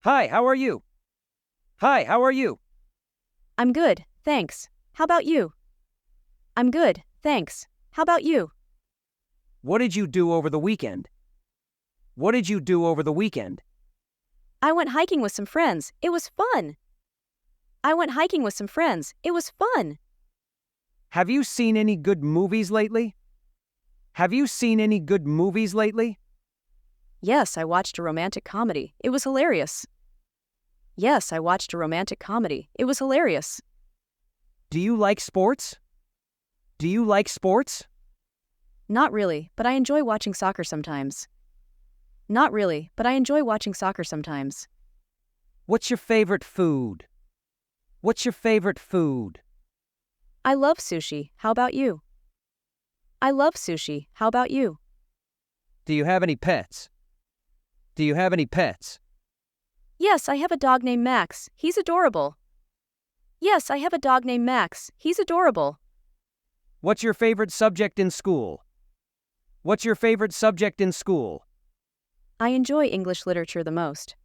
Hi, how are you? Hi, how are you? I'm good, thanks. How about you? I'm good, thanks. How about you? What did you do over the weekend? What did you do over the weekend? I went hiking with some friends. It was fun. I went hiking with some friends. It was fun. Have you seen any good movies lately? Have you seen any good movies lately? Yes, I watched a romantic comedy. It was hilarious. Yes, I watched a romantic comedy. It was hilarious. Do you like sports? Do you like sports? Not really, but I enjoy watching soccer sometimes. Not really, but I enjoy watching soccer sometimes. What's your favorite food? What's your favorite food? I love sushi. How about you? I love sushi. How about you? Do you have any pets? Do you have any pets? Yes, I have a dog named Max. He's adorable. Yes, I have a dog named Max. He's adorable. What's your favorite subject in school? What's your favorite subject in school? I enjoy English literature the most.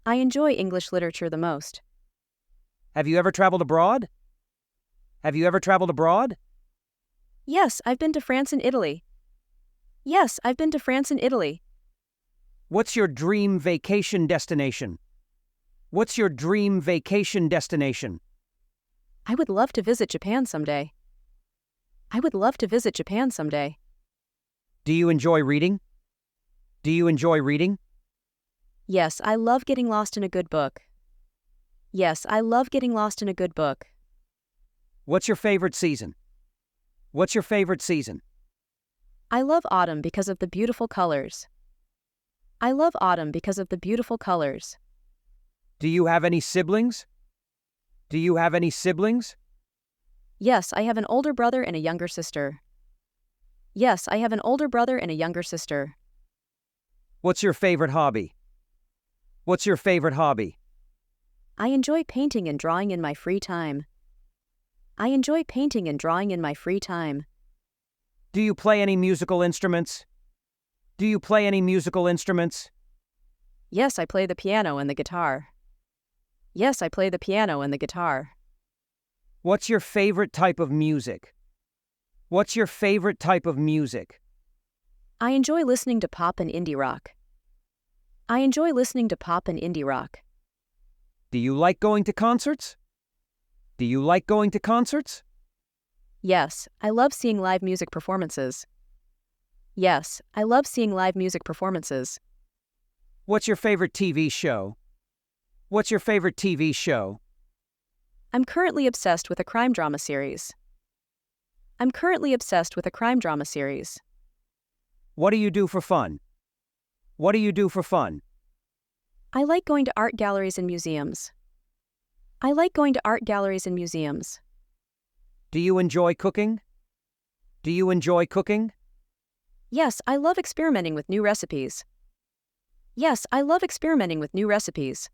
I enjoy English literature the most. Have you ever traveled abroad? Have you ever traveled abroad? Yes, I've been to France and Italy. Yes, I've been to France and Italy. What's your dream vacation destination? What's your dream vacation destination? I would love to visit Japan someday. I would love to visit Japan someday. Do you enjoy reading? Do you enjoy reading? Yes, I love getting lost in a good book. Yes, I love getting lost in a good book. What's your favorite season? What's your favorite season? I love autumn because of the beautiful colors. I love autumn because of the beautiful colors. Do you have any siblings? Do you have any siblings? Yes, I have an older brother and a younger sister. Yes, I have an older brother and a younger sister. What's your favorite hobby? What's your favorite hobby? I enjoy painting and drawing in my free time. I enjoy painting and drawing in my free time. Do you play any musical instruments? Do you play any musical instruments? Yes, I play the piano and the guitar. Yes, I play the piano and the guitar. What's your favorite type of music? What's your favorite type of music? I enjoy listening to pop and indie rock. I enjoy listening to pop and indie rock. Do you like going to concerts? Do you like going to concerts? Yes, I love seeing live music performances. Yes, I love seeing live music performances. What's your favorite TV show? What's your favorite TV show? I'm currently obsessed with a crime drama series. I'm currently obsessed with a crime drama series. What do you do for fun? What do you do for fun? I like going to art galleries and museums. I like going to art galleries and museums. Do you enjoy cooking? Do you enjoy cooking? Yes, I love experimenting with new recipes. Yes, I love experimenting with new recipes.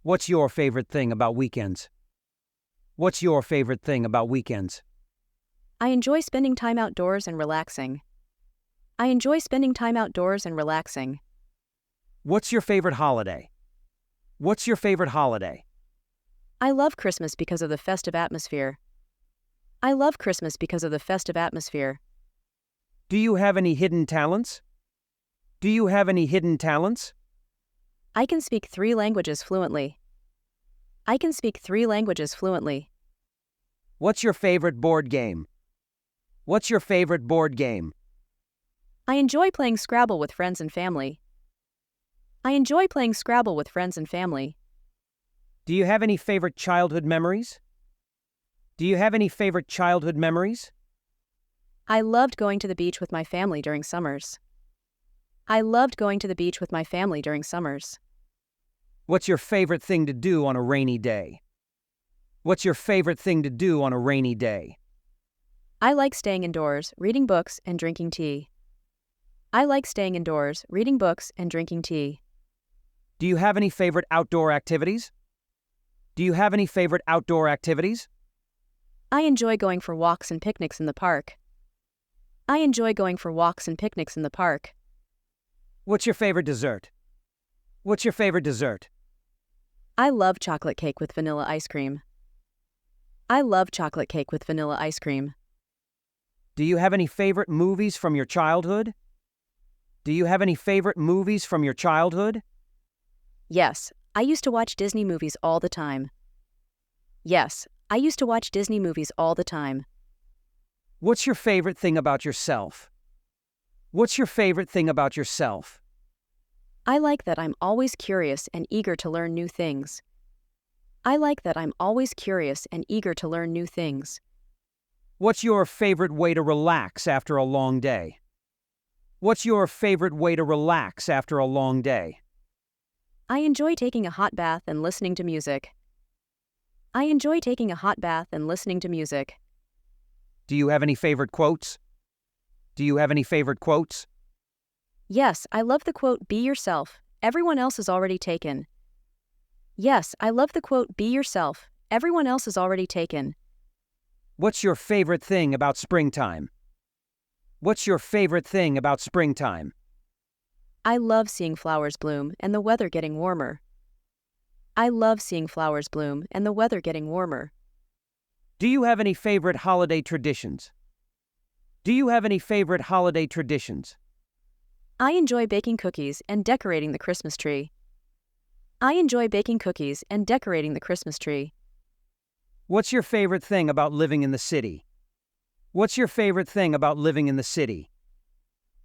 What's your favorite thing about weekends? What's your favorite thing about weekends? I enjoy spending time outdoors and relaxing. I enjoy spending time outdoors and relaxing. What's your favorite holiday? What's your favorite holiday? I love Christmas because of the festive atmosphere. I love Christmas because of the festive atmosphere. Do you have any hidden talents? Do you have any hidden talents? I can speak 3 languages fluently. I can speak 3 languages fluently. What's your favorite board game? What's your favorite board game? I enjoy playing Scrabble with friends and family. I enjoy playing Scrabble with friends and family. Do you have any favorite childhood memories? Do you have any favorite childhood memories? I loved going to the beach with my family during summers. I loved going to the beach with my family during summers. What's your favorite thing to do on a rainy day? What's your favorite thing to do on a rainy day? I like staying indoors, reading books, and drinking tea. I like staying indoors, reading books, and drinking tea. Do you have any favorite outdoor activities? Do you have any favorite outdoor activities? I enjoy going for walks and picnics in the park. I enjoy going for walks and picnics in the park. What's your favorite dessert? What's your favorite dessert? I love chocolate cake with vanilla ice cream. I love chocolate cake with vanilla ice cream. Do you have any favorite movies from your childhood? Do you have any favorite movies from your childhood? Yes, I used to watch Disney movies all the time. Yes, I used to watch Disney movies all the time. What's your favorite thing about yourself? What's your favorite thing about yourself? I like that I'm always curious and eager to learn new things. I like that I'm always curious and eager to learn new things. What's your favorite way to relax after a long day? What's your favorite way to relax after a long day? I enjoy taking a hot bath and listening to music. I enjoy taking a hot bath and listening to music. Do you have any favorite quotes? Do you have any favorite quotes? Yes, I love the quote, "Be yourself, everyone else is already taken." Yes, I love the quote, "Be yourself, everyone else is already taken." What's your favorite thing about springtime? What's your favorite thing about springtime? I love seeing flowers bloom and the weather getting warmer. I love seeing flowers bloom and the weather getting warmer. Do you have any favorite holiday traditions? Do you have any favorite holiday traditions? I enjoy baking cookies and decorating the Christmas tree. I enjoy baking cookies and decorating the Christmas tree. What's your favorite thing about living in the city? What's your favorite thing about living in the city?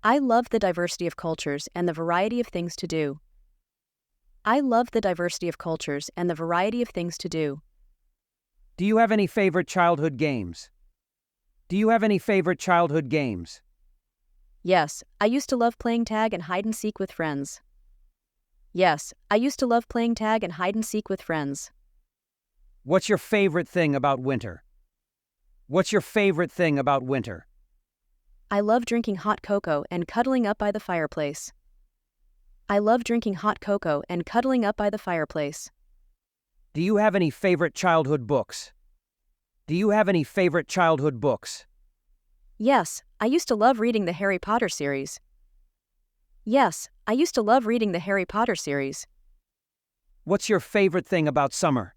I love the diversity of cultures and the variety of things to do. I love the diversity of cultures and the variety of things to do. Do you have any favorite childhood games? Do you have any favorite childhood games? Yes, I used to love playing tag and hide and seek with friends. Yes, I used to love playing tag and hide and seek with friends. What's your favorite thing about winter? What's your favorite thing about winter? I love drinking hot cocoa and cuddling up by the fireplace. I love drinking hot cocoa and cuddling up by the fireplace. Do you have any favorite childhood books? Do you have any favorite childhood books? Yes, I used to love reading the Harry Potter series. Yes, I used to love reading the Harry Potter series. What's your favorite thing about summer?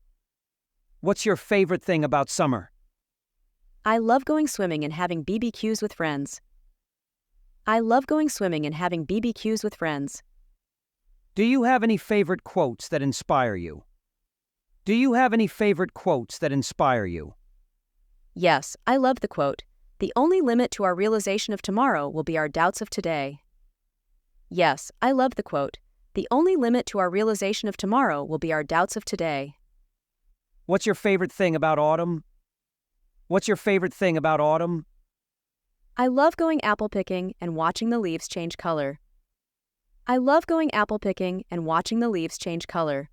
What's your favorite thing about summer? I love going swimming and having BBQs with friends. I love going swimming and having BBQs with friends. Do you have any favorite quotes that inspire you? Do you have any favorite quotes that inspire you? Yes, I love the quote, "The only limit to our realization of tomorrow will be our doubts of today." Yes, I love the quote, "The only limit to our realization of tomorrow will be our doubts of today." What's your favorite thing about autumn? What's your favorite thing about autumn? I love going apple picking and watching the leaves change color. I love going apple picking and watching the leaves change color.